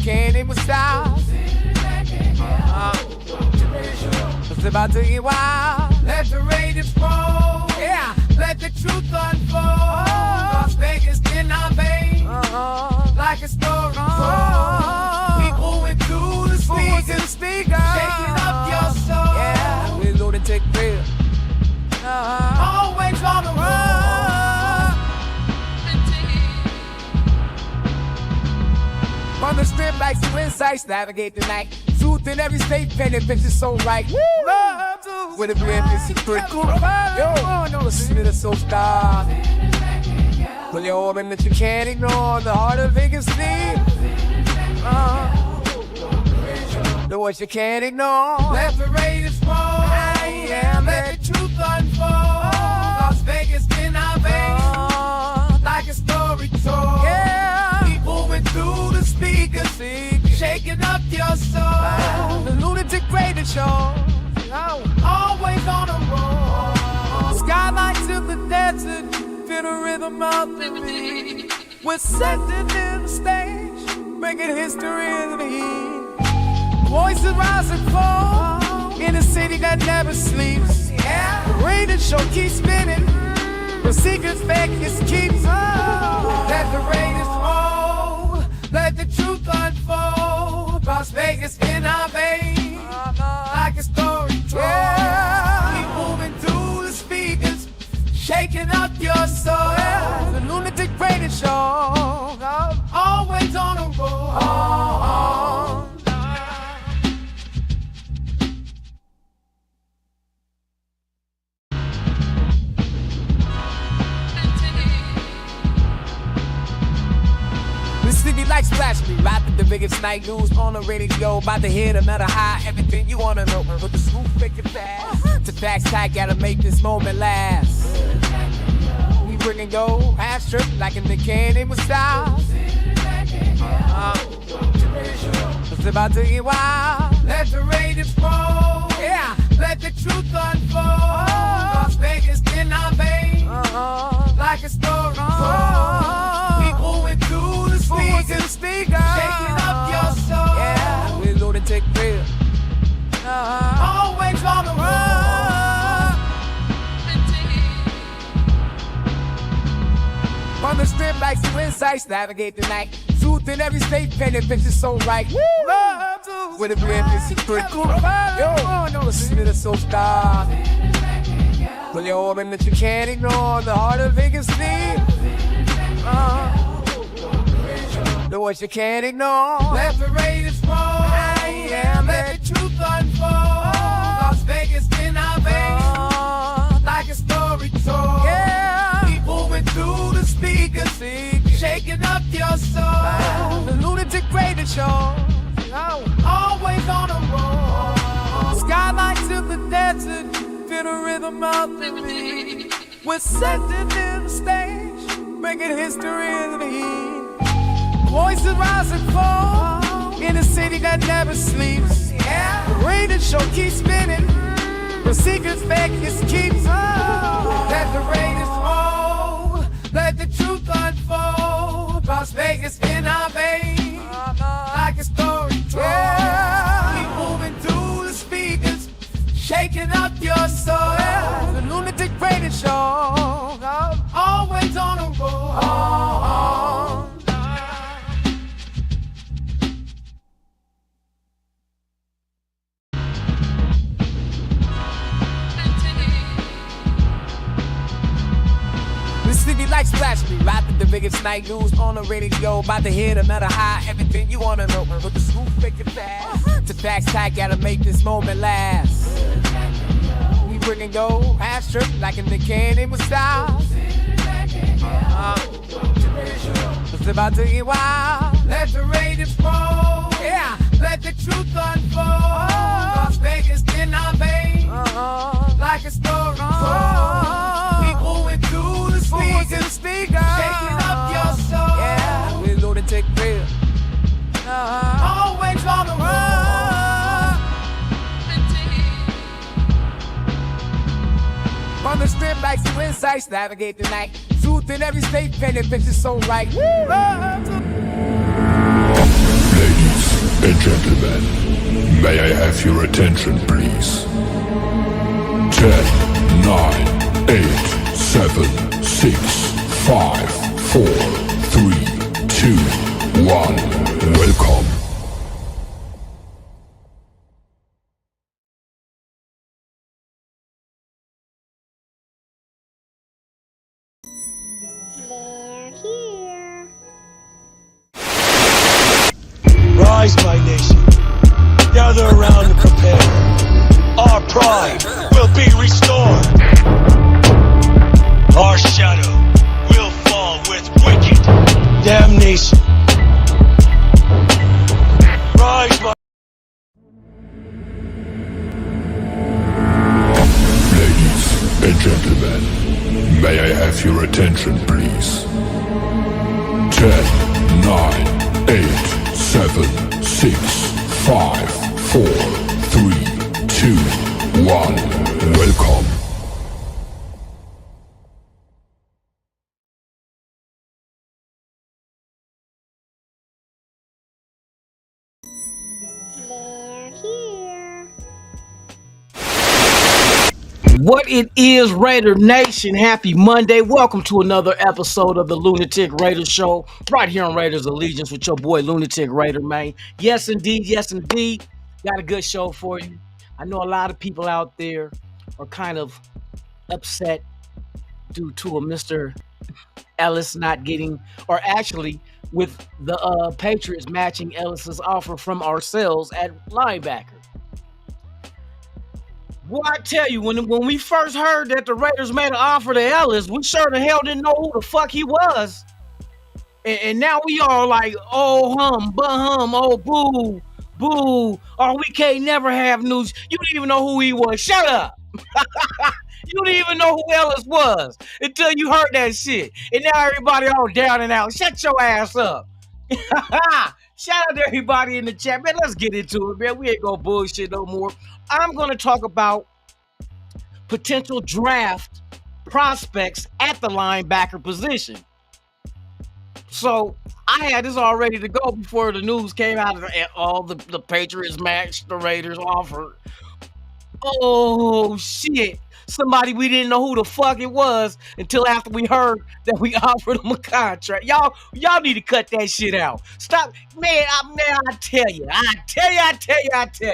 can name with style. It's about to get wild. Let the Raiders roll. Yeah. Let the truth unfold. Las Vegas in our veins. Like a story told. We moving through the speakers. Shaking up your soul. Yeah. We're Lunatik Raider. Always on the run. From the strip like some insights, navigate the night. Truth in every state, penny bitches so right. Love to with a brand new secret. Yo, I know the spirit of soul star. Pull your organ that you can't ignore. The heart of Vegas need. The words you can't ignore. Let the Raiders roll. Yeah, let the truth unfold. Las Vegas in our veins. Like a story told. Yeah. Keep moving through the speakers. Shaking up your soul. The Lunatik Raider Show. Always on the road. Skylights in the desert. Feel the rhythm of the beat. We're setting in the stage. Making history in the heat. Voices rise and fall. In a city that never sleeps. Yeah. The Raider Show keeps spinning. The secrets Vegas keeps. Let the Raiders roll. Let the truth unfold. Las Vegas in our veins. Like a story told. Yeah. Keep moving through the speakers. Shaking up your soul. Yeah. The Lunatik Raider Show. Always on the road. The city like splash me, rapping the biggest night news on the radio. About to hit another high, everything you wanna know. But the swoop make it fast. To facts tag, gotta make this moment last. We bring and go, half strip like in the can name with style. It's about to get wild. Let the Raiders roll. Yeah, let the truth unfold. Las Vegas in our veins. Like a story told. Keep moving through the speakers. Shaking up your soul. Yeah, we're Lunatik Raider. Always on the run. From the strip like some insights, navigate the night. Truth in every state, penny bitches so right. Love to with a brand new secret. Yo, I know the spirit of soul star. Pull your organ that you can't ignore. The heart of Vegas need. The words you can't ignore. Let the Raiders roll. Yeah, let the truth unfold. Las Vegas in our veins. Like a story told. Yeah. Keep moving through the speakers. Shaking up your soul. The Lunatik Raider Show. Always on the road. Skylights in the desert. Feel the rhythm of the beat. We're setting in the stage. Making history in the heat. Voices rise and fall. In a city that never sleeps. Yeah. The Raider Show keeps spinning. The secrets Vegas keeps. Let the Raiders roll. Let the truth unfold. Las Vegas in our veins. Like a story told. Yeah. Keep moving through the speakers. Shaking up your soul. Yeah. The Lunatik Raider Show. Always on the road. The city like splash me, rapping the biggest night news on the radio. About to hit another high, everything you wanna know. But the swoop make it fast. To facts tag, gotta make this moment last. We bring and go, half strip like in the can name with style. It's about to get wild. Let the Raiders roll. Yeah, let the truth unfold. Las Vegas in our veins. Like a story told. Keep moving through the speakers. Shaking up your soul. Yeah, we're Lunatik Raider. Always on the run. From the strip like some insights, navigate the night. Truth in every state, penny bitches so right. Love to have your attention, please? 10, 9, 8, 7, 6, 5, 4, 3, 2, 1. Welcome. They're here. Rise, my nation. Gather around and prepare. Our pride will be restored. Our shadow will fall with wicked damnation. Rise, my... Ladies and gentlemen, may I have your attention, please? 10, 9, 8, 7, 6, 5, 4, 3, 2, 1. Welcome. They're here. What it is, Raider Nation. Happy Monday. Welcome to another episode of the Lunatik Raider Show, right here on Raiders Allegiance with your boy Lunatik Raider, man. Yes, indeed. Yes, indeed. Got a good show for you. I know a lot of people out there are kind of upset due to a Mr. Ellis not getting, or actually with the Patriots matching Ellis's offer from ourselves at linebacker. Well, I tell you, when we first heard that the Raiders made an offer to Ellis, we sure the hell didn't know who the fuck he was. And now we all like, oh hum, bah-hum, oh boo, boo, oh we can't never have news. You didn't even know who he was. Shut up. You didn't even know who Ellis was until you heard that shit. And now everybody all down and out. Shut your ass up. Shout out to everybody in the chat, man. Let's get into it, man. We ain't gonna bullshit no more. I'm gonna talk about potential draft prospects at the linebacker position. So I had this all ready to go before the news came out of all the Patriots matched the Raiders offer. Oh shit. Somebody we didn't know who the fuck it was until after we heard that we offered him a contract. Y'all need to cut that shit out. Stop, man. I tell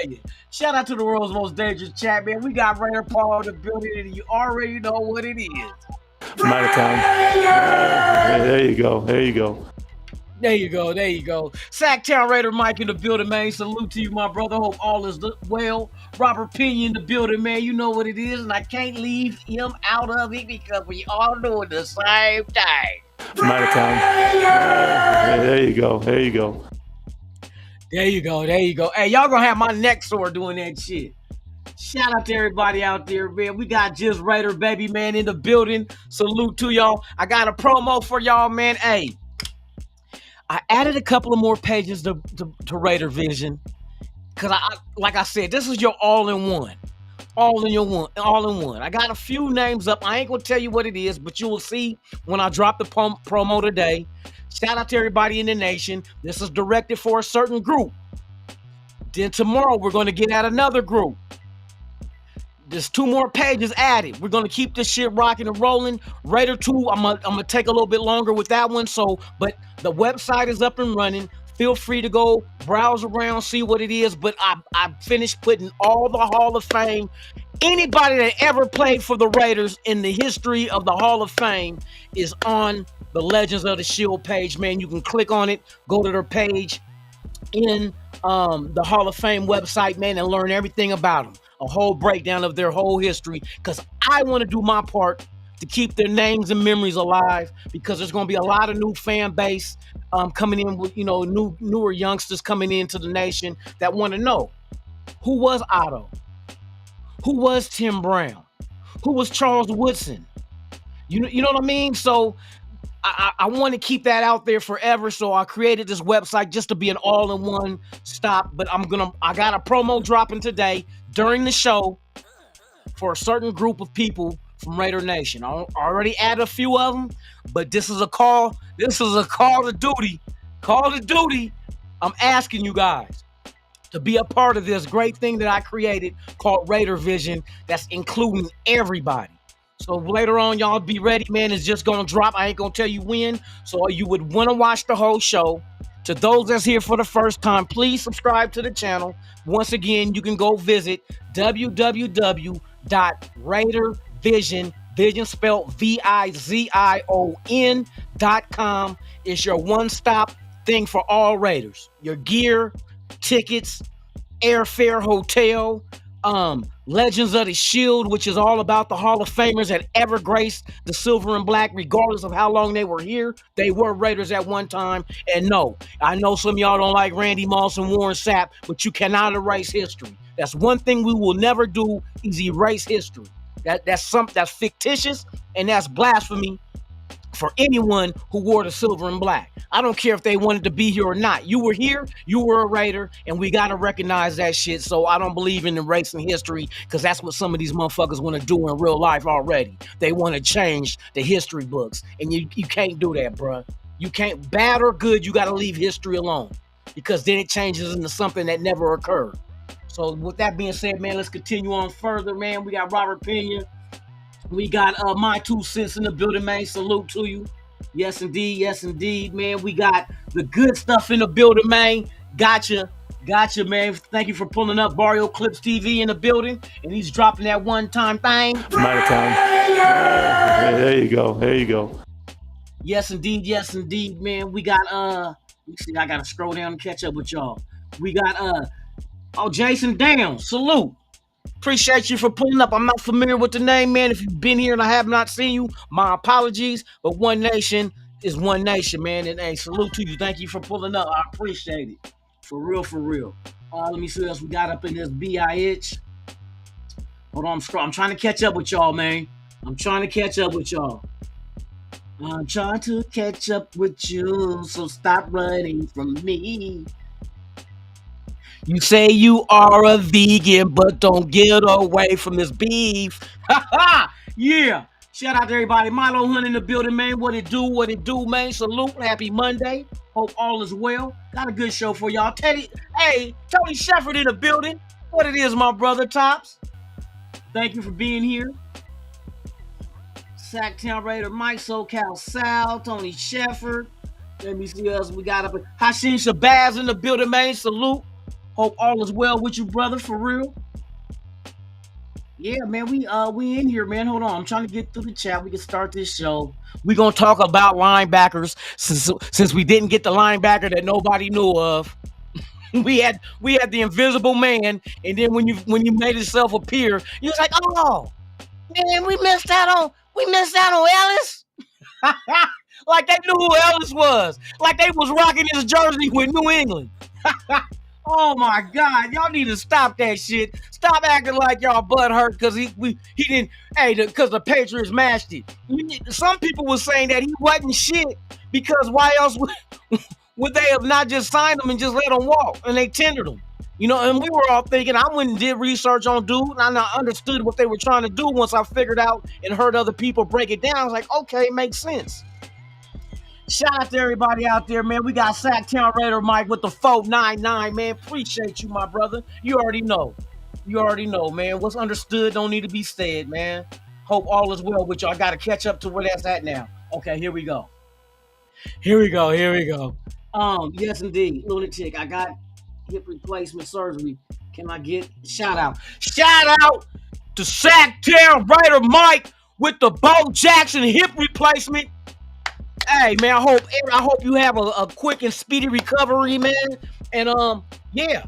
you. Shout out to the world's most dangerous chat, man. We got Raider Paul in the building, and you already know what it is. I'm out of town. There you go. There you go. Sacktown Raider Mike in the building, man. Salute to you, my brother. Hope all is well. Robert Pinion in the building, man. You know what it is, and I can't leave him out of it because we all doing the same thing. I'm out of town. There you go. There you go. Hey, y'all gonna have my neck sore doing that shit. Shout out to everybody out there, man. We got Just Raider, baby, man, in the building. Salute to y'all. I got a promo for y'all, man. Hey, I added a couple of more pages to Raider Vision because like I said, this is your all-in-one. I got a few names up. I ain't gonna tell you what it is, but you will see when I drop the promo today. Shout out to everybody in the nation. This is directed for a certain group. Then tomorrow we're gonna get at another group. There's 2 more pages added. We're gonna keep this shit rocking and rolling. Raider 2, I'm gonna take a little bit longer with that one. But the website is up and running. Feel free to go browse around, see what it is. But I finished putting all the Hall of Fame. Anybody that ever played for the Raiders in the history of the Hall of Fame is on the Legends of the Shield page, man. You can click on it, go to their page in the Hall of Fame website, man, and learn everything about them. A whole breakdown of their whole history, because I want to do my part to keep their names and memories alive, because there's going to be a lot of new fan base coming in with, newer youngsters coming into the nation that want to know who was Otto, who was Tim Brown, who was Charles Woodson. You know what I mean? So I want to keep that out there forever. So I created this website just to be an all-in-one stop. But I got a promo dropping today during the show for a certain group of people from Raider Nation. I already added a few of them, but this is a call. This is a call to duty. Call to duty. I'm asking you guys. to be a part of this great thing that I created called Raider Vision that's including everybody. So later on, y'all be ready, man. It's just going to drop. I ain't going to tell you when. So you would want to watch the whole show. To those that's here for the first time, please subscribe to the channel. Once again, you can go visit www.RaiderVision, Vision spelled VIZION.com. It's your one-stop thing for all Raiders. Your gear, tickets, airfare, hotel, Legends of the Shield, which is all about the Hall of Famers that ever graced the silver and black, regardless of how long they were here. They were Raiders at one time. And no, I know some of y'all don't like Randy Moss and Warren Sapp, but you cannot erase history. That's one thing we will never do, is erase history. That's fictitious, and that's blasphemy for anyone who wore the silver and black. I don't care if they wanted to be here or not. You were here, you were a Raider, and we got to recognize that shit. So I don't believe in erasing history, because that's what some of these motherfuckers want to do in real life already. They want to change the history books, and you can't do that, bruh. You can't, bad or good, you got to leave history alone, because then it changes into something that never occurred. So with that being said, man, let's continue on further, man. We got Robert Pena. We got my 2 cents in the building, man. Salute to you. Yes, indeed, man. We got the good stuff in the building, man. Gotcha, man. Thank you for pulling up. Barrio Clips TV in the building, and he's dropping that one-time thing. I'm out of town. There you go. Yes, indeed, man. We got let me see, I gotta scroll down and catch up with y'all. We got Jason Downs. Salute. Appreciate you for pulling up. I'm not familiar with the name, man. If you've been here and I have not seen you, my apologies. But one nation is one nation, man. And hey, salute to you. Thank you for pulling up. I appreciate it. For real. Let me see what else we got up in this BIH. Hold on, I'm trying to catch up with y'all, man. I'm trying to catch up with you, so stop running from me. You say you are a vegan, but don't get away from this beef. Yeah. Shout out to everybody. Milo Hunt in the building, man. What it do, man. Salute. Happy Monday. Hope all is well. Got a good show for y'all. Tony Shepard in the building. What it is, my brother, Tops. Thank you for being here. Sacktown Raider Mike, SoCal Sal, Tony Shepard. Let me see what else we got up. Hashin Shabazz in the building, man. Salute. Hope all is well with you, brother, for real. Yeah, man, we in here, man. Hold on, I'm trying to get through the chat. We can start this show. We're gonna talk about linebackers since we didn't get the linebacker that nobody knew of. we had the Invisible Man, and then when you made yourself appear, you was like, oh man, we missed out on Ellis. Like they knew who Ellis was. Like they was rocking his jersey with New England. Oh my God, y'all need to stop that shit. Stop acting like y'all butt hurt because he didn't, because the Patriots mashed it. Some people were saying that he wasn't shit because why else would they have not just signed him and just let him walk, and they tendered him? You know, and we were all thinking, I went and did research on dude, and I understood what they were trying to do once I figured out and heard other people break it down. I was like, okay, it makes sense. Shout out to everybody out there, man. We got Sacktown Raider Mike with the 499, man. Appreciate you, my brother. You already know, man. What's understood don't need to be said, man. Hope all is well with you. I got to catch up to where that's at now. Okay, here we go. Yes, indeed. Lunatic, I got hip replacement surgery. Can I get shout out? Shout out to Sacktown Raider Mike with the Bo Jackson hip replacement. Hey, man, I hope you have a quick and speedy recovery, man. And yeah,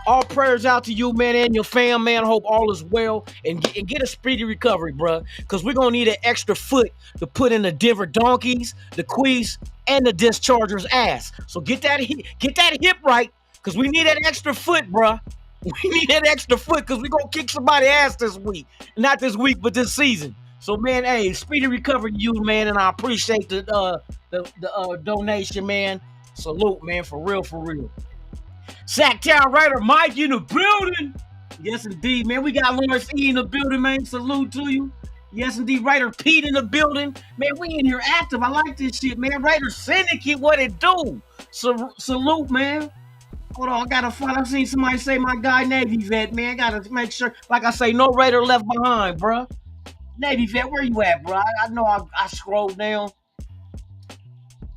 all prayers out to you, man, and your fam, man. Hope all is well and get a speedy recovery, bro. Because we're gonna need an extra foot to put in the Denver Donkeys, the Quees, and the Dischargers' ass. So get that hip right, because we need that extra foot, bro. We need that extra foot because we're gonna kick somebody's ass this week. Not this week, but this season. So, man, hey, speedy recovery to you, man, and I appreciate the donation, man. Salute, man, for real. Sacktown Raider Mike in the building. Yes, indeed, man. We got Lawrence E in the building, man. Salute to you. Yes, indeed. Raider Pete in the building. Man, we in here active. I like this shit, man. Raider Syndicate, what it do? Salute, man. Hold on, I gotta find. I seen somebody say my guy Navy vet, man. Gotta make sure, like I say, no Raider left behind, bruh. Navy vet, where you at, bruh? I know I scrolled down.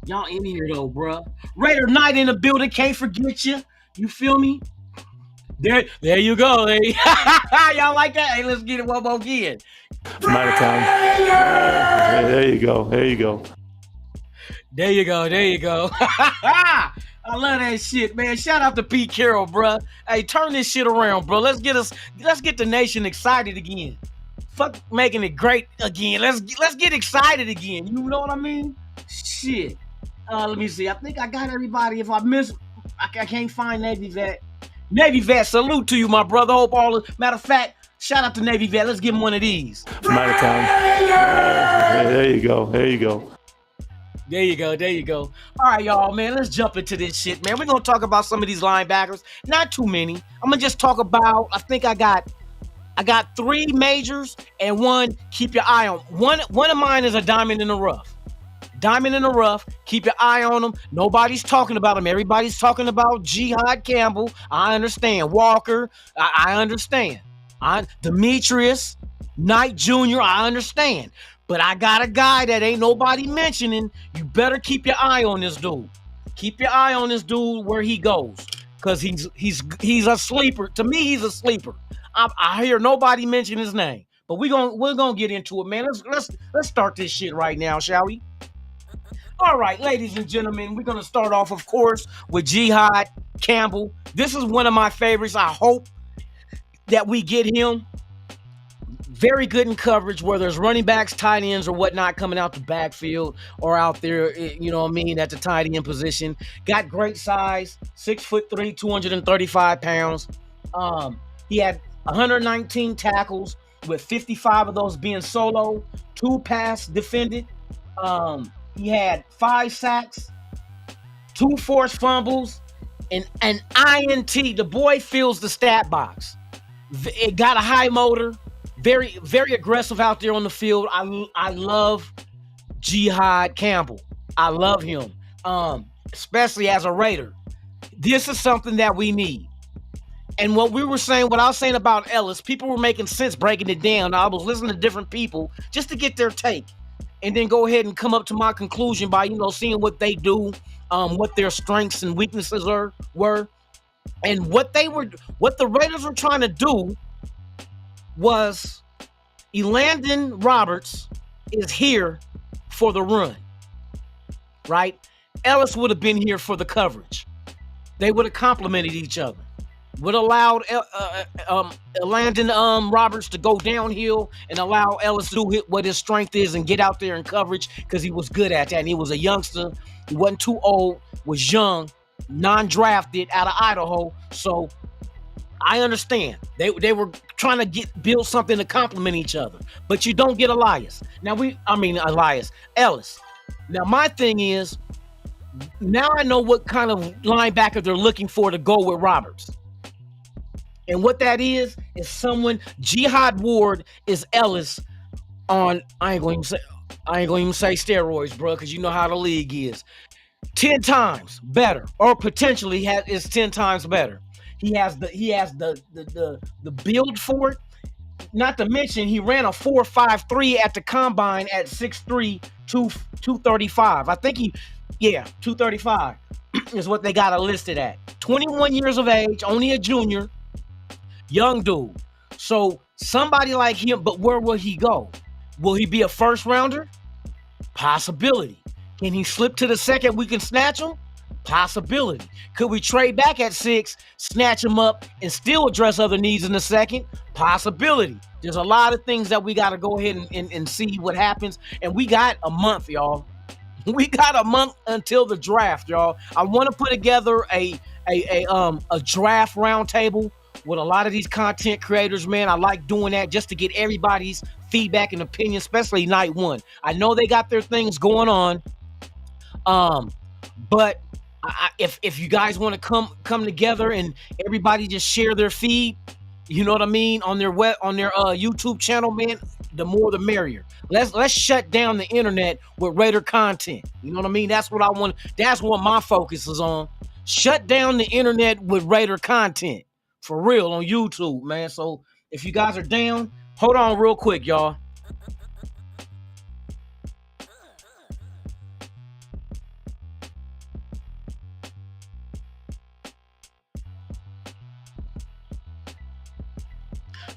Y'all in here though, bruh. Raider Knight in the building, can't forget you. You feel me? There you go. Hey. Y'all like that? Hey, let's get it one more again. I'm out of town. There you go. There you go. There you go. There you go. I love that shit, man. Shout out to Pete Carroll, bruh. Hey, turn this shit around, bro. Let's get the nation excited again. Fuck making it great again. Let's get excited again. You know what I mean? Shit. Let me see. I think I got everybody. If I miss, I can't find Navy Vet. Navy Vet, salute to you, my brother. Hope all the matter of fact, shout out to Navy Vet. Let's give him one of these. I'm out of town. There you go. There you go. There you go. There you go. All right, y'all, man. Let's jump into this shit, man. We're gonna talk about some of these linebackers. Not too many. I'm gonna just talk about. I think I got 3 majors and 1 keep your eye on. One of mine is a diamond in the rough. Diamond in the rough. Keep your eye on them. Nobody's talking about him. Everybody's talking about Jihad Campbell. I understand. Walker. I understand. Demetrius Knight Jr. I understand. But I got a guy that ain't nobody mentioning. You better keep your eye on this dude. Keep your eye on this dude where he goes, because he's a sleeper. To me, he's a sleeper. I hear nobody mention his name, but we're gonna get into it, man. Let's start this shit right now, shall we? All right, ladies and gentlemen, we're gonna start off, of course, with Jihad Campbell. This is one of my favorites. I hope that we get him. Very good in coverage, where there's running backs, tight ends, or whatnot coming out the backfield or out there, you know what I mean, at the tight end position. Got great size, 6'3", 235 pounds. He had 119 tackles, with 55 of those being solo, 2 pass defended. He had 5 sacks, 2 forced fumbles, and an INT. The boy fills the stat box. It got a high motor. Very, very aggressive out there on the field. I love Jihad Campbell. I love him, especially as a Raider. This is something that we need. And what I was saying about Ellis, people were making sense breaking it down. I was listening to different people just to get their take, and then go ahead and come up to my conclusion by, seeing what they do, what their strengths and weaknesses were, and what the Raiders were trying to do was Elandon Roberts is here for the run, right? Ellis would have been here for the coverage. They would have complemented each other. Would allow Elandon Roberts to go downhill and allow Ellis to do what his strength is and get out there in coverage, because he was good at that. And he was a youngster. He wasn't too old, was young, non-drafted out of Idaho. So I understand. They were trying to build something to complement each other. But you don't get Ellis. Now my thing is, now I know what kind of linebacker they're looking for to go with Roberts. And what that is someone. Jihad Ward is Ellis on. I ain't going to even say steroids, bro, because you know how the league is. 10 times better, or potentially is 10 times better. He has the build for it. Not to mention, he ran a 4.53 at the combine at 6'3", 235. I think 235 is what they got it listed at. 21 years of age, only a junior. Young dude. So somebody like him, but where will he go? Will he be a first rounder? Possibility. Can he slip to the second? We can snatch him? Possibility. Could we trade back at 6, snatch him up, and still address other needs in the second? Possibility. There's a lot of things that we got to go ahead and see what happens. And we got a month, y'all. We got a month until the draft, y'all. I want to put together a draft roundtable with a lot of these content creators, man. I like doing that just to get everybody's feedback and opinion, especially night one. I know they got their things going on, but if you guys want to come together and everybody just share their feed, you know what I mean, on their YouTube channel, man, the more the merrier. Let's shut down the internet with Raider content. You know what I mean? That's what I want. That's what my focus is on. shut down the internet with Raider content for real on YouTube, man. So if you guys are down, hold on real quick, y'all.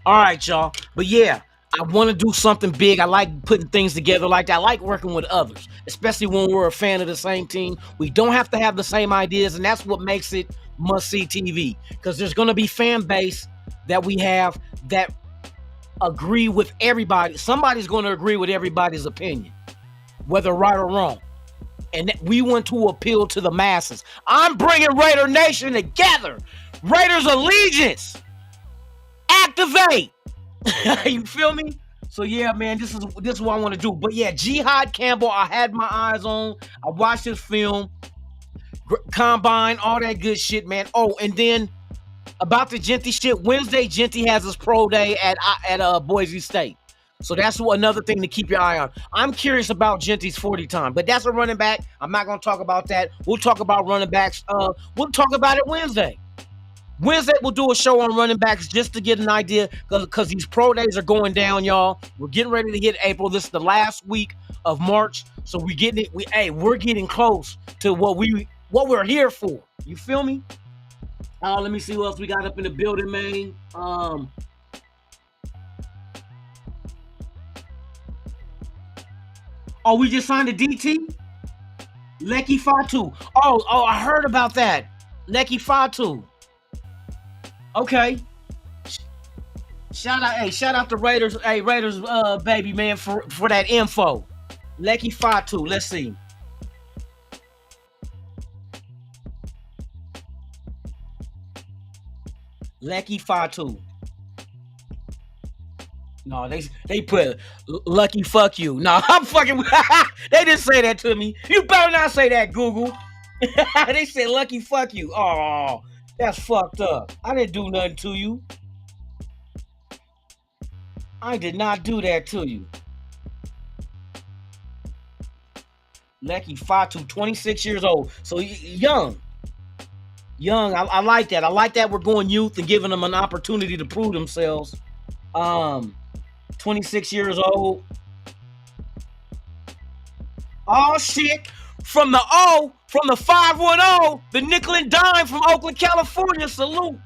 All right, y'all. But yeah, I want to do something big. I like putting things together like that. I like working with others, especially when we're a fan of the same team. We don't have to have the same ideas, and that's what makes it must-see TV, because there's going to be fan base that we have that agree with everybody. Somebody's going to agree with everybody's opinion, whether right or wrong. And we want to appeal to the masses. I'm bringing Raider Nation together. Raiders allegiance. Activate. You feel me? So yeah, man, this is what I want to do. But yeah, Jihad Campbell, I had my eyes on. I watched his film, Combine, all that good shit, man. Oh, and then about the Genty shit, Wednesday, Genty has his pro day at Boise State. So that's another thing to keep your eye on. I'm curious about Genty's 40 time, but that's a running back. I'm not going to talk about that. We'll talk about running backs. We'll talk about it Wednesday. Wednesday, we'll do a show on running backs just to get an idea, because these pro days are going down, y'all. We're getting ready to hit April. This is the last week of March, so we're getting close to what we're here for. You feel me? Let me see what else we got up in the building, man. Oh, we just signed a DT? Lecky Fatu. Oh, I heard about that. Lecky Fatu. Okay. Shout out to Raiders. Hey, Raiders, baby, man, for that info. Lecky Fatu. Let's see. Lecky Fatu. No, they put lucky fuck you. No, I'm fucking. They didn't say that to me. You better not say that, Google. They said lucky fuck you. Oh, that's fucked up. I didn't do nothing to you. I did not do that to you. Lecky Fatu, 26 years old. So young. I like that. I like that we're going youth and giving them an opportunity to prove themselves. 26 years old. Oh shit. From the 510, the nickel and dime from Oakland, California. Salute.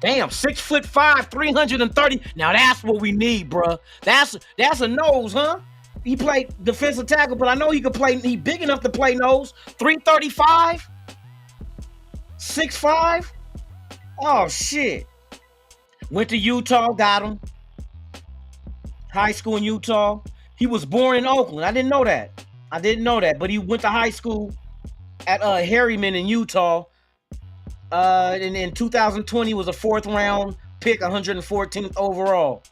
Damn, 6'5", 330. Now that's what we need, bruh. That's a nose, huh? He played defensive tackle, but I know he could play. He big enough to play nose. 335, 6'5". Oh shit. Went to Utah, got him. High school in Utah. He was born in Oakland. I didn't know that. But he went to high school at Harriman in Utah. And in 2020 was a 4th round pick, 114th overall.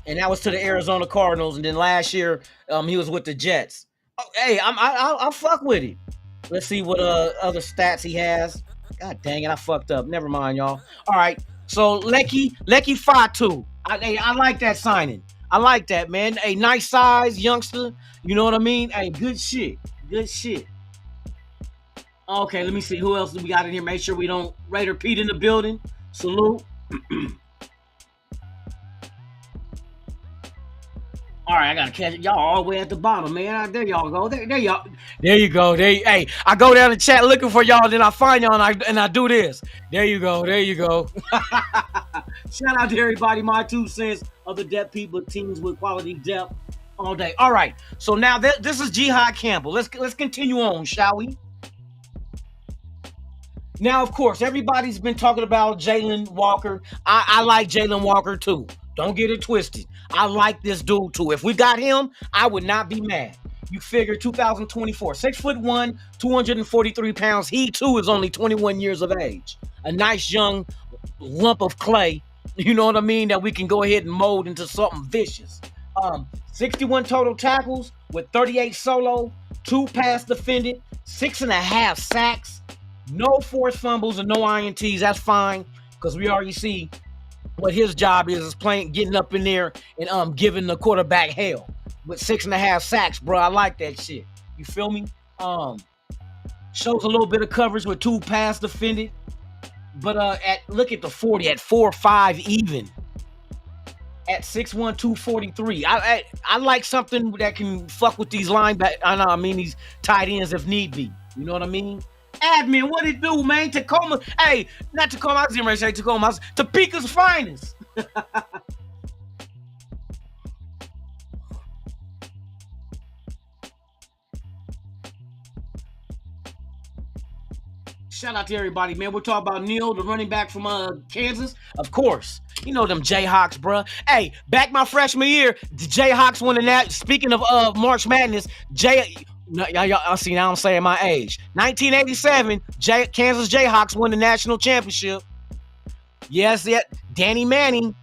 And that was to the Arizona Cardinals. And then last year, he was with the Jets. Oh, hey, I'll fuck with him. Let's see what other stats he has. God dang it, I fucked up. Never mind, y'all. All right, so Lecky Fatu. I like that signing. I like that, man. A nice size youngster. You know what I mean? Hey, good shit. Okay, let me see. Who else do we got in here? Make sure we don't Raider Pete in the building. Salute. All right, I gotta catch it. Y'all all the way at the bottom, man. There y'all go. There y'all. There you go. Hey, I go down the chat looking for y'all, then I find y'all and I do this. There you go. Shout out to everybody. My 2 cents of the depth people, teams with quality depth all day. All right. So now this is Jihad Campbell. Let's continue on, shall we? Now, of course, everybody's been talking about Jalen Walker. I like Jalen Walker too. Don't get it twisted. I like this dude too. If we got him, I would not be mad. You figure 2024, 6'1", 243 pounds. He too is only 21 years of age. A nice young lump of clay, you know what I mean, that we can go ahead and mold into something vicious. 61 total tackles with 38 solo, 2 pass defended, 6.5 sacks, no forced fumbles and no INTs. That's fine, because we already see what his job is playing, getting up in there and giving the quarterback hell. with 6.5 sacks, bro. I like that shit. You feel me? Shows a little bit of coverage with 2 pass defended. But look at the 40 at 4.5 even. At 6'1", 243. I like something that can fuck with these linebackers. These tight ends if need be. You know what I mean? Admin, what it do, man? Tacoma. Hey, not Tacoma. I was going to say Tacoma. Topeka's finest. Shout out to everybody, man. We're talking about Neil, the running back from Kansas. Of course. You know them Jayhawks, bruh. Hey, back my freshman year, the Jayhawks won that. Speaking of March Madness, y'all see now I'm saying my age. 1987, Kansas Jayhawks won the national championship. Yes, Danny Manning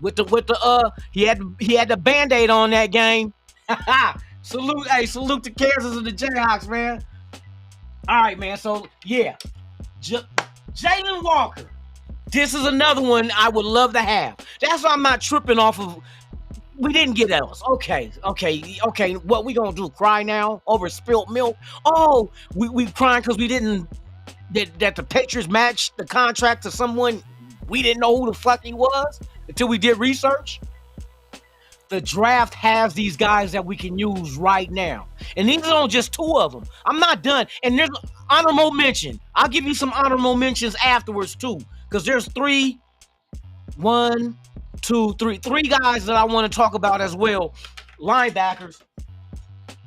with the he had the Band-Aid on that game. Salute to Kansas and the Jayhawks, man. All right, man. So yeah, Jalen Walker. This is another one I would love to have. That's why I'm not tripping off of. We didn't get those. Okay. What we gonna do? Cry now over spilt milk? Oh, we crying because we didn't that the Patriots matched the contract to someone we didn't know who the fuck he was until we did research. The draft has these guys that we can use right now. And these are just 2 of them. I'm not done. And there's honorable mention. I'll give you some honorable mentions afterwards too. Because there's 3 guys that I want to talk about as well. Linebackers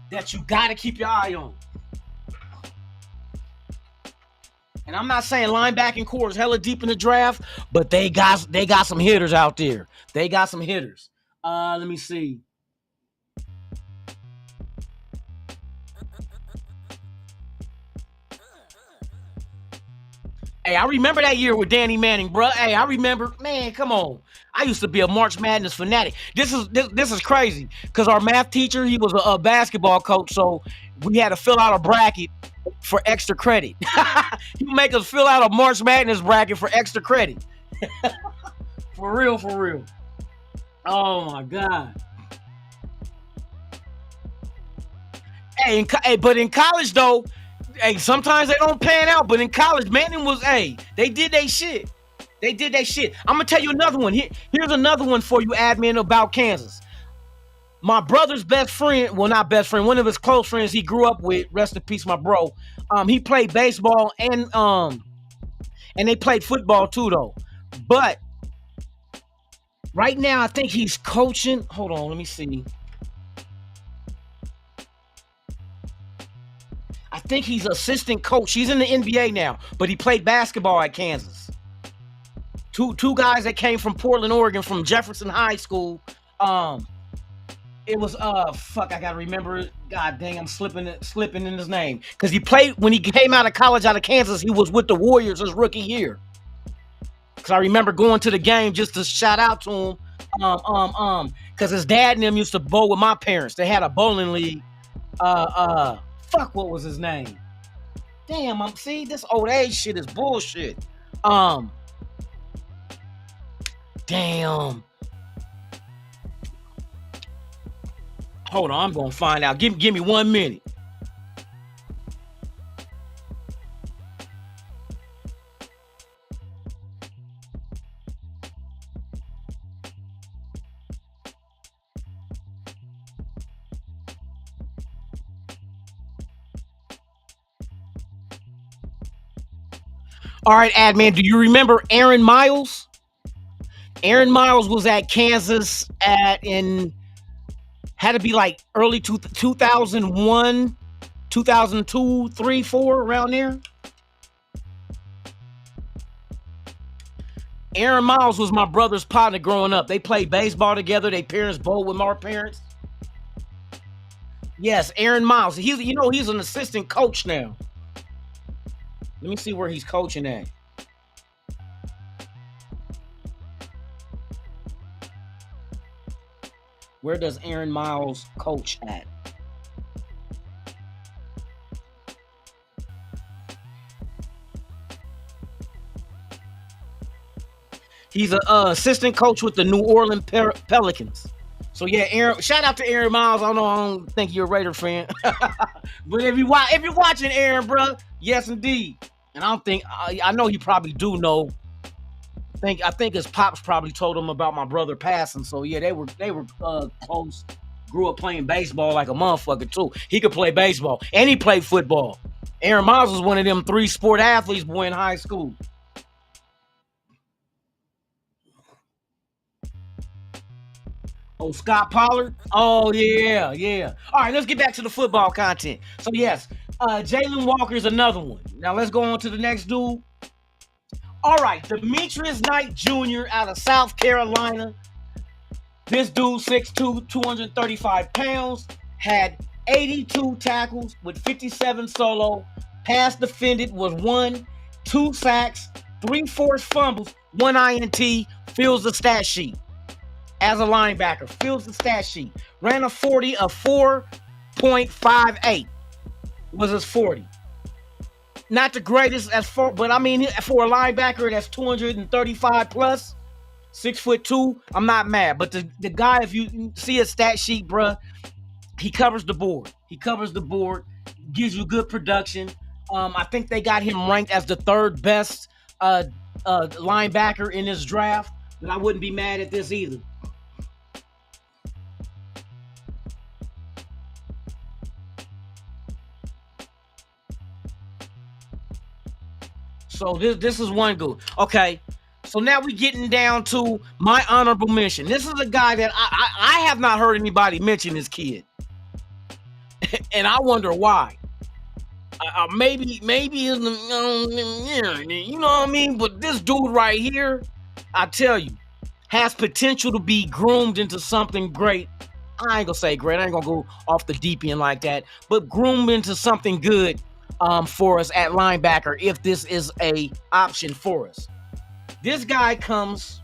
that you got to keep your eye on. And I'm not saying linebacking core is hella deep in the draft, but they got some hitters out there. They got some hitters. Let me see. Hey, I remember that year with Danny Manning, bro. Hey, I remember, man, come on. I used to be a March Madness fanatic. This is crazy because our math teacher, he was a basketball coach, so we had to fill out a bracket for extra credit. He would make us fill out a March Madness bracket for extra credit. For real. Oh my God. Hey, but in college though, hey, sometimes they don't pan out. But in college, Manning was, they did their shit. I'm gonna tell you another one. Here's another one for you, admin, about Kansas. My brother's best friend, well, not best friend, one of his close friends he grew up with. Rest in peace, my bro. He played baseball and they played football too, though. But right now, I think he's coaching. Hold on, let me see. I think he's assistant coach. He's in the NBA now, but he played basketball at Kansas. Two guys that came from Portland, Oregon, from Jefferson High School. It was I gotta remember it. God dang, I'm slipping in his name. Because he played when he came out of college out of Kansas, he was with the Warriors his rookie year. Because I remember going to the game just to shout out to him. Because his dad and them used to bowl with my parents. They had a bowling league. What was his name? Damn, see, this old age shit is bullshit. Damn. Hold on, I'm gonna find out. Give me 1 minute. All right, admin, do you remember Aaron Miles? Aaron Miles was at Kansas had to be like early 2001, 2002, 3, 4, around there. Aaron Miles was my brother's partner growing up. They played baseball together. Their parents bowled with my parents. Yes, Aaron Miles. He's an assistant coach now. Let me see where he's coaching at. Where does Aaron Miles coach at? He's an assistant coach with the New Orleans Pelicans. So yeah, Aaron. Shout out to Aaron Miles. I don't think you're a Raider fan, but if you're watching Aaron, bro, yes indeed. And I know he probably do know. I think his pops probably told him about my brother passing. So yeah, they were close. Grew up playing baseball like a motherfucker too. He could play baseball and he played football. Aaron Miles was one of them 3 sport athletes, boy, in high school. Oh, Scott Pollard? Oh, yeah, yeah. All right, let's get back to the football content. So, yes, Jalen Walker is another one. Now, let's go on to the next dude. All right, Demetrius Knight Jr. out of South Carolina. This dude, 6'2", 235 pounds, had 82 tackles with 57 solo. Pass defended was 1, 2 sacks, 3 forced fumbles, 1 INT, fills the stat sheet. As a linebacker, fills the stat sheet. Ran a 40 of 4.58 was his 40. Not the greatest as far, but I mean, for a linebacker that's 235 plus, 6'2", I'm not mad. But the guy, if you see a stat sheet, bruh, he covers the board. He covers the board, gives you good production. I think they got him ranked as the 3rd best linebacker in this draft, but I wouldn't be mad at this either. So this is one good. Okay, so now we're getting down to my honorable mention. This is a guy that I have not heard anybody mention this kid. And I wonder why. Maybe in the, you know what I mean? But this dude right here, I tell you, has potential to be groomed into something great. I ain't gonna say great. I ain't gonna go off the deep end like that. But groomed into something good for us at linebacker if this is a option for us. This guy comes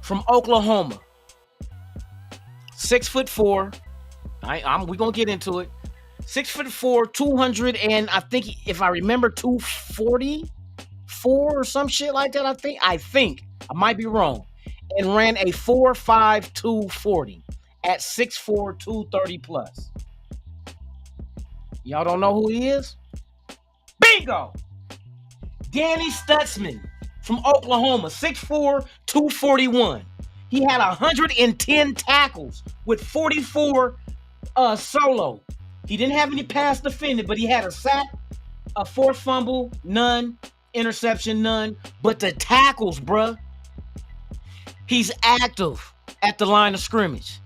from Oklahoma. 6'4". We're gonna get into it. 6'4", 200, and I think if I remember 244 or some shit like that. I think I might be wrong. And ran a 4.5 240 at 6'4", 230 plus. Y'all don't know who he is? Bingo! Danny Stutzman from Oklahoma, 6'4", 241. He had 110 tackles with 44 solo. He didn't have any pass defended, but he had a sack, a forced fumble, none, interception, none. But the tackles, bruh, he's active at the line of scrimmage.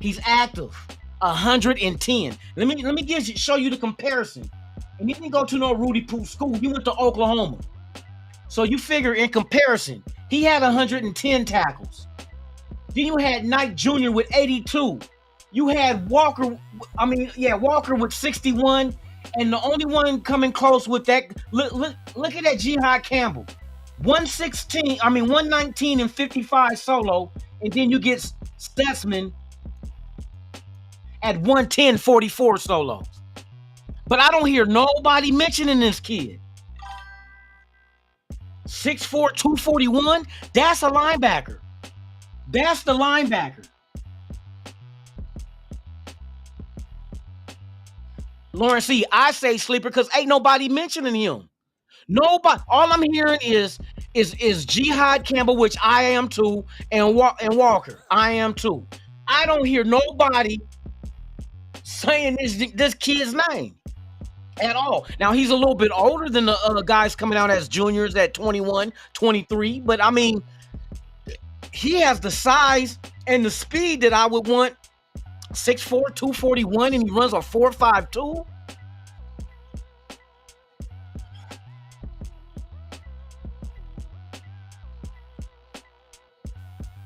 He's active. 110. Let me show you the comparison. And he didn't go to no Rudy Poo school. He went to Oklahoma. So you figure in comparison, he had 110 tackles. Then you had Knight Jr. with 82. You had Walker with 61. And the only one coming close with that, look at that Jihad Campbell. 119 and 55 solo. And then you get Stutzman at 110, 44 solo. But I don't hear nobody mentioning this kid. 6'4", 241. That's a linebacker. That's the linebacker. Lawrence C., I say sleeper because ain't nobody mentioning him. Nobody. All I'm hearing is Jihad Campbell, which I am too, and Walker. I am too. I don't hear nobody saying this kid's name at all. Now, he's a little bit older than the other guys coming out as juniors at 21, 23. But, I mean, he has the size and the speed that I would want. 6'4", 241, and he runs a 4.52.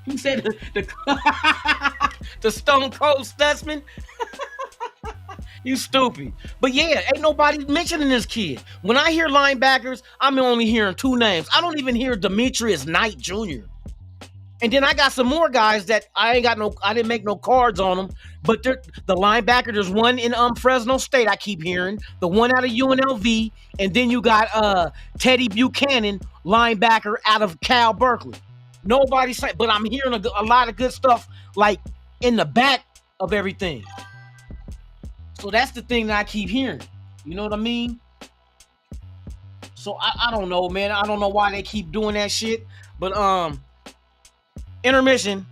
He said the Stone Cold Stutzman. You stupid. But yeah, ain't nobody mentioning this kid. When I hear linebackers, I'm only hearing 2 names. I don't even hear Demetrius Knight Jr. And then I got some more guys that I didn't make no cards on them. But the linebacker, there's one in Fresno State I keep hearing, the one out of UNLV, and then you got Teddy Buchanan, linebacker out of Cal Berkeley. Nobody's saying, but I'm hearing a lot of good stuff like in the back of everything. So that's the thing that I keep hearing. You know what I mean? So I don't know, man. I don't know why they keep doing that shit. But intermission.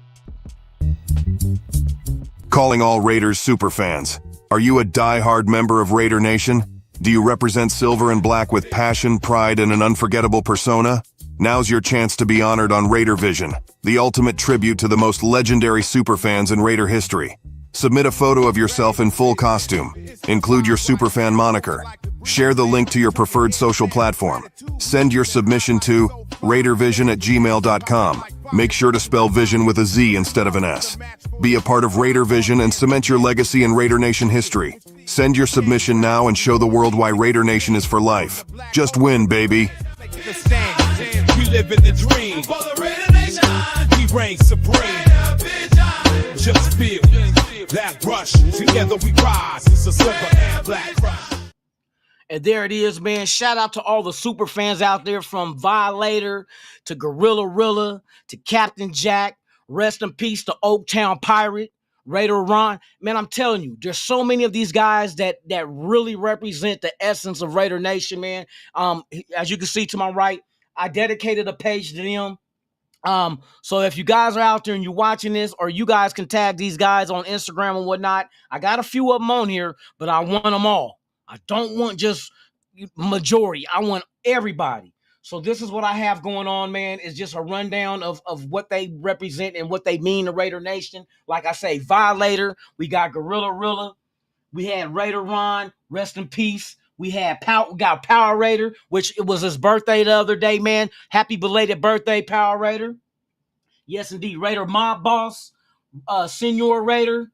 Calling all Raiders superfans. Are you a die-hard member of Raider Nation? Do you represent silver and black with passion, pride, and an unforgettable persona? Now's your chance to be honored on Raider Vision, the ultimate tribute to the most legendary superfans in Raider history. Submit a photo of yourself in full costume. Include your superfan moniker. Share the link to your preferred social platform. Send your submission to raidervision@gmail.com. Make sure to spell vision with a Z instead of an S. Be a part of Raider Vision and cement your legacy in Raider Nation history. Send your submission now and show the world why Raider Nation is for life. Just win, baby. We live in the dream. For the Raider Nation, we reign supreme. Just feel that rush. Together we rise. It's a silver and black crush. And there it is, man. Shout out to all the super fans out there, from Violator to Gorilla Rilla to Captain Jack. Rest in peace to Oaktown Pirate, Raider Ron. Man, I'm telling you, there's so many of these guys that really represent the essence of Raider Nation, man. As you can see to my right, I dedicated a page to them. So if you guys are out there and you're watching this, or you guys can tag these guys on Instagram and whatnot, I got a few of them on here, but I want them all. I don't want just majority. I want everybody. So this is what I have going on, man. It's just a rundown of what they represent and what they mean to Raider Nation. Like I say, Violator, we got Gorilla Rilla, we had Raider Ron, rest in peace. We got Power Raider, which it was his birthday the other day, man. Happy belated birthday, Power Raider. Yes, indeed. Raider Mob Boss, Senior Raider.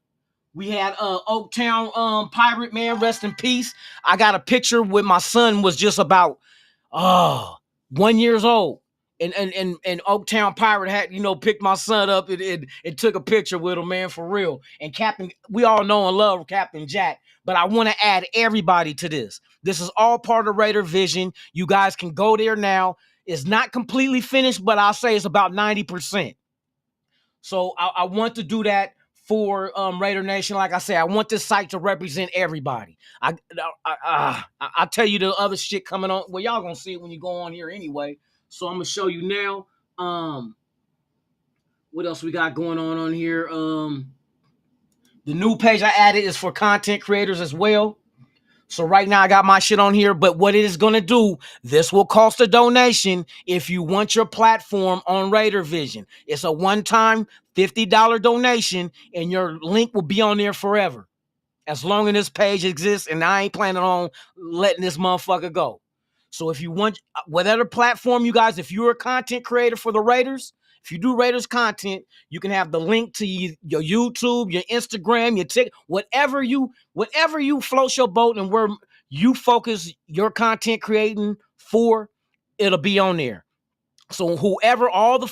We had Oaktown Pirate, man, rest in peace. I got a picture with my son, was just about 1 year old. And Oaktown Pirate had, picked my son up and took a picture with him, man, for real. And Captain, we all know and love Captain Jack, but I want to add everybody to this. This is all part of Raider Vision. You guys can go there now. It's not completely finished, but I'll say it's about 90%. So I want to do that for Raider Nation. Like I say, I want this site to represent everybody. I'll tell you the other shit coming on. Well, y'all gonna see it when you go on here anyway. So I'm gonna show you now. What else we got going on here? The new page I added is for content creators as well. So right now I got my shit on here, but what it is going to do, this will cost a donation if you want your platform on Raider Vision. It's a one-time $50 donation, and your link will be on there forever, as long as this page exists, and I ain't planning on letting this motherfucker go. So if you want, whatever platform you guys, if you're a content creator for the Raiders, if you do Raiders content, you can have the link to your YouTube, your Instagram, your TikTok, whatever you float your boat and where you focus your content creating for, it'll be on there. So whoever,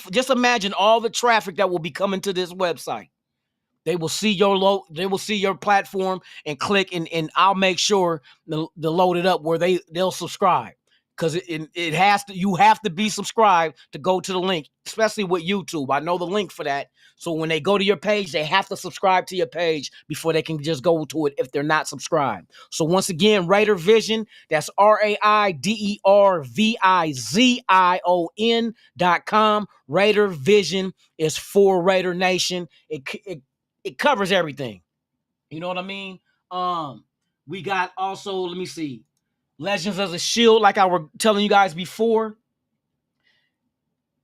just imagine all the traffic that will be coming to this website. They will see your platform and click, and I'll make sure to load it up where they'll subscribe. Because it has to, you have to be subscribed to go to the link, especially with YouTube. I know the link for that. So when they go to your page, they have to subscribe to your page before they can just go to it if they're not subscribed. So once again, Raider Vision, that's RAIDERVIZION.com. Raider Vision is for Raider Nation. It covers everything. You know what I mean? We got also, let me see, Legends of the Shield, like I was telling you guys before,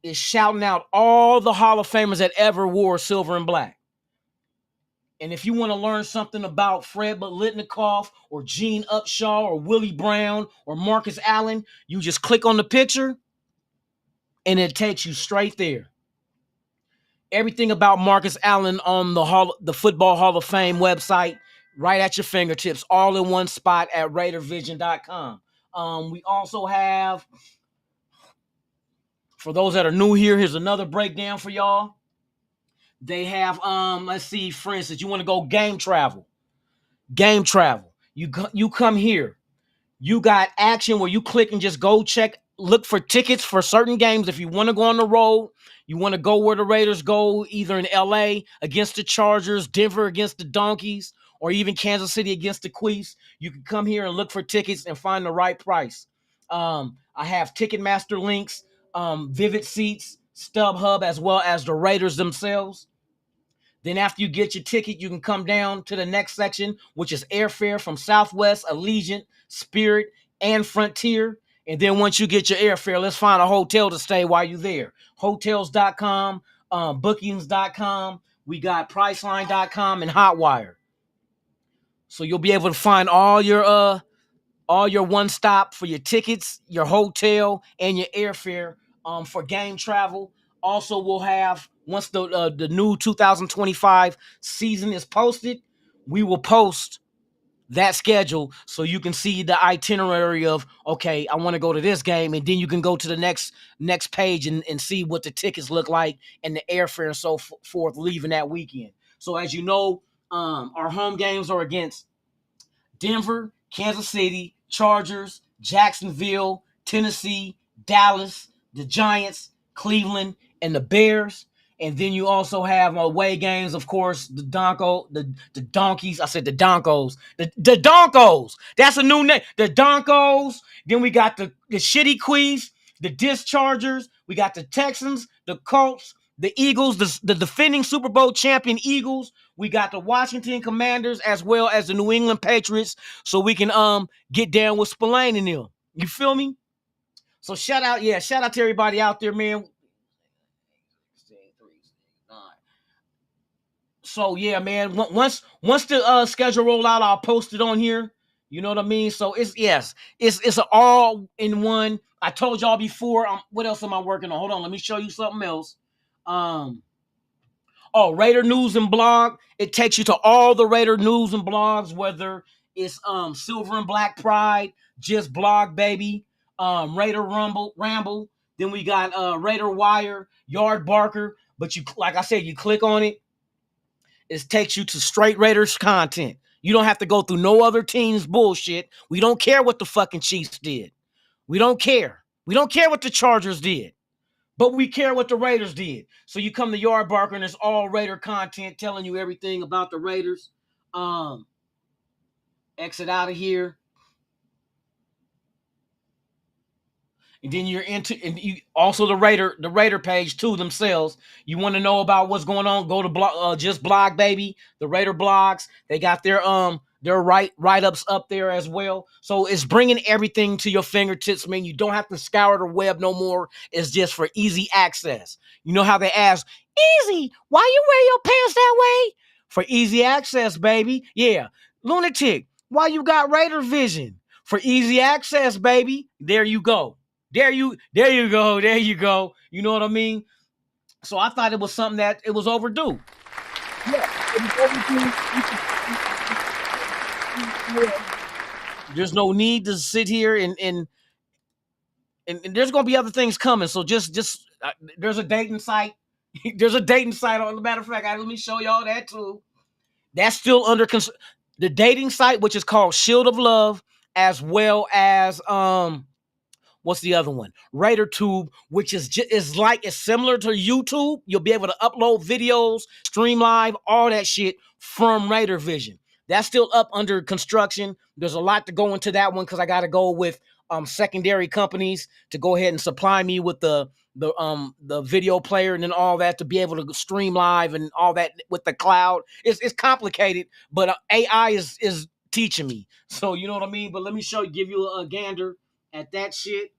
is shouting out all the Hall of Famers that ever wore silver and black. And if you want to learn something about Fred Biletnikoff or Gene Upshaw or Willie Brown or Marcus Allen, you just click on the picture and it takes you straight there. Everything about Marcus Allen on the Football Hall of Fame website, right at your fingertips, all in one spot at RaiderVision.com. We also have, for those that are new here, here's another breakdown for y'all. They have, let's see, for instance, you want to go game travel. You come here. You got action where you click and just go check look for tickets for certain games. If you want to go on the road, you want to go where the Raiders go, either in LA against the Chargers, Denver against the Donkeys, or even Kansas City against the Chiefs, you can come here and look for tickets and find the right price. I have Ticketmaster links, Vivid Seats, StubHub, as well as the Raiders themselves. Then after you get your ticket, you can come down to the next section, which is airfare from Southwest, Allegiant, Spirit, and Frontier. And then once you get your airfare, let's find a hotel to stay while you're there. Hotels.com, bookings.com. We got Priceline.com and Hotwire. So you'll be able to find all your one stop for your tickets, your hotel, and your airfare for game travel. Also, we'll have, once the new 2025 season is posted, we will post that schedule so you can see the itinerary of, okay, I want to go to this game, and then you can go to the next page and see what the tickets look like and the airfare and so forth leaving that weekend. So as you know, our home games are against Denver, Kansas City, Chargers, Jacksonville, Tennessee, Dallas, the Giants, Cleveland, and the Bears. And then you also have away games, of course, the Donkeys. I said the Donkos. The Donkos. That's a new name. The Donkos. Then we got the shitty Quees, the Dischargers. We got the Texans, the Colts, the Eagles, the defending Super Bowl champion Eagles. We got the Washington Commanders as well as the New England Patriots. So we can get down with Spillane and them. You feel me? So shout out to everybody out there, man. So yeah, man. Once the schedule roll out, I'll post it on here. You know what I mean? So it's an all-in-one. I told y'all before. What else am I working on? Hold on, let me show you something else. Raider News and Blog. It takes you to all the Raider news and blogs, whether it's Silver and Black Pride, Just Blog Baby, Raider Ramble. Then we got Raider Wire, Yard Barker. But you, like I said, you click on it. It takes you to straight Raiders content. You don't have to go through no other team's bullshit. We don't care what the fucking Chiefs did. We don't care. We don't care what the Chargers did. But we care what the Raiders did. So you come to Yard Barker and it's all Raider content telling you everything about the Raiders. Exit out of here. And then you're into, and you also the Raider page too themselves. You want to know about what's going on? Go to Just Blog Baby, the Raider blogs. They got their write-ups up there as well. So it's bringing everything to your fingertips, man. You don't have to scour the web no more. It's just for easy access. You know how they ask, easy, why you wear your pants that way? For easy access, baby. Yeah. Lunatic, why you got Raider Vision? For easy access, baby. There you go. There you go. You know what I mean? So I thought it was something that it was overdue. Yeah, it was overdue. There's no need to sit here and there's gonna be other things coming. So just there's a dating site. There's a dating site. On the matter of fact, let me show y'all that too. That's still under the dating site, which is called Shield of Love, as well as what's the other one? RaiderTube, which is similar to YouTube. You'll be able to upload videos, stream live, all that shit from Raider Vision. That's still up under construction. There's a lot to go into that one because I got to go with secondary companies to go ahead and supply me with the video player and then all that to be able to stream live and all that with the cloud. It's complicated, but AI is teaching me. So you know what I mean? But let me give you a gander at that shit.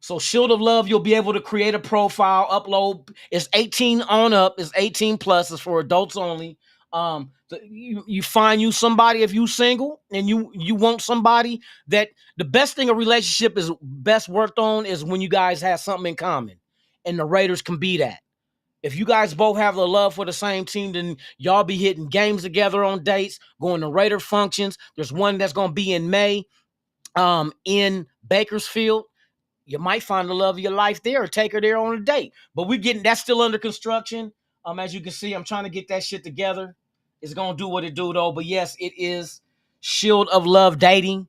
So Shield of Love, you'll be able to create a profile, upload. It's 18 on up. It's 18 plus. It's for adults only. You find you somebody if you single and you want somebody that the best thing a relationship is best worked on is when you guys have something in common, and the Raiders can be that. If you guys both have the love for the same team, then y'all be hitting games together on dates, going to Raider functions. There's one that's going to be in May in Bakersfield. You might find the love of your life there or take her there on a date. But that's still under construction. As you can see, I'm trying to get that shit together. It's going to do what it do, though. But yes, it is Shield of Love Dating.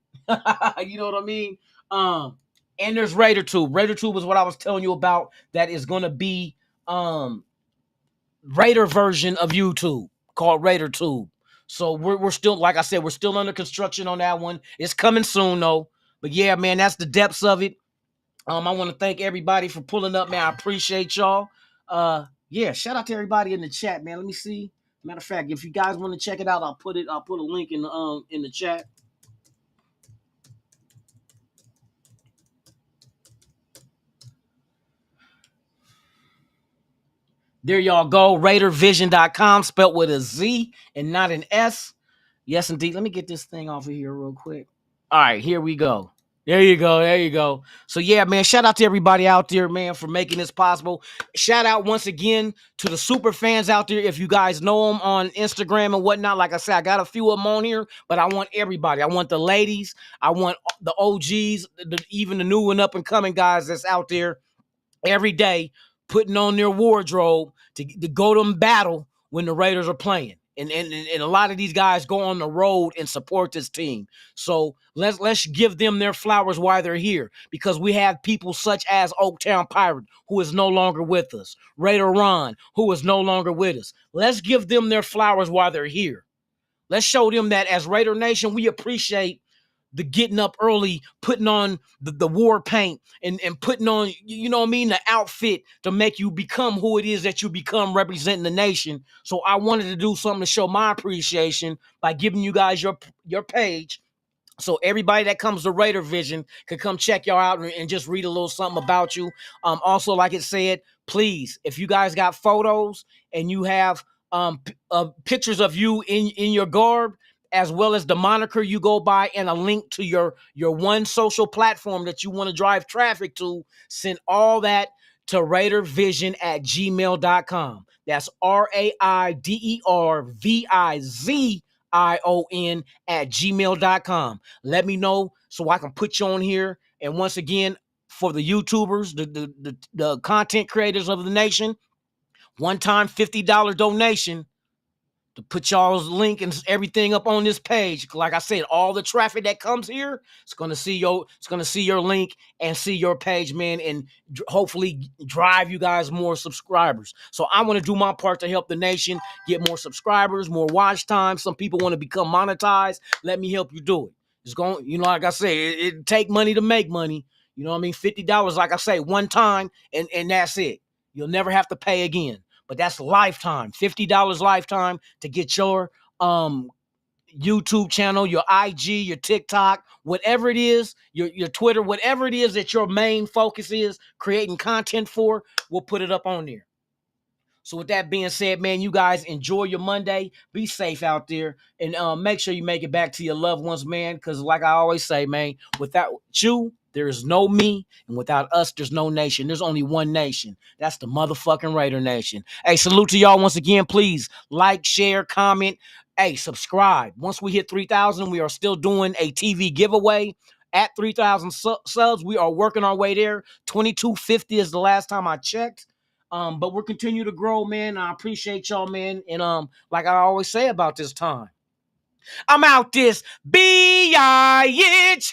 You know what I mean? And there's Raider Tube. Raider Tube is what I was telling you about. That is gonna be Raider version of YouTube called Raider Tube. So we're still, like I said, we're still under construction on that one. It's coming soon though. But yeah, man, that's the depths of it. I want to thank everybody for pulling up, man. I appreciate y'all. Yeah, shout out to everybody in the chat, man. Let me see. Matter of fact, if you guys want to check it out, I'll put a link in the chat. There y'all go. RaiderVision.com, spelled with a Z and not an S. Yes, indeed. Let me get this thing off of here real quick. All right, here we go. There you go. There you go. So yeah, man, shout out to everybody out there, man, for making this possible. Shout out once again to the super fans out there. If you guys know them on Instagram and whatnot, like I said, I got a few of them on here, but I want everybody. I want the ladies. I want the OGs, even the new and up and coming guys that's out there every day putting on their wardrobe to go to battle when the Raiders are playing. And a lot of these guys go on the road and support this team. So let's give them their flowers while they're here, because we have people such as Oaktown Pirate, who is no longer with us, Raider Ron, who is no longer with us. Let's give them their flowers while they're here. Let's show them that as Raider Nation, we appreciate the getting up early, putting on the war paint and putting on, you know what I mean, the outfit to make you become who it is that you become, representing the nation. So I wanted to do something to show my appreciation by giving you guys your page. So everybody that comes to Raider Vision can come check y'all out and just read a little something about you. Also, like it said, please, if you guys got photos and you have pictures of you in your garb, as well as the moniker you go by and a link to your one social platform that you want to drive traffic to, send all that to RaiderVision@gmail.com. That's RaiderVizion@gmail.com. Let me know so I can put you on here. And once again, for the YouTubers, the content creators of the nation, one-time $50 donation to put y'all's link and everything up on this page. Like I said, all the traffic that comes here, it's gonna see your link and see your page, man, and hopefully drive you guys more subscribers. So I want to do my part to help the nation get more subscribers, more watch time. Some people want to become monetized. Let me help you do it. It's going, like I say, it take money to make money. You know what I mean? $50, like I say, one time, and that's it. You'll never have to pay again. But that's lifetime, $50 lifetime to get your YouTube channel, your IG, your TikTok, whatever it is, your Twitter, whatever it is that your main focus is creating content for, we'll put it up on there. So with that being said, man, you guys enjoy your Monday. Be safe out there, and make sure you make it back to your loved ones, man, because like I always say, man, without you, there is no me, and without us, there's no nation. There's only one nation. That's the motherfucking Raider Nation. Hey, salute to y'all once again. Please like, share, comment. Hey, subscribe. Once we hit 3,000, we are still doing a TV giveaway. At 3,000 subs, we are working our way there. 2,250 is the last time I checked. But we're continue to grow, man. I appreciate y'all, man. And like I always say about this time, I'm out this bitch.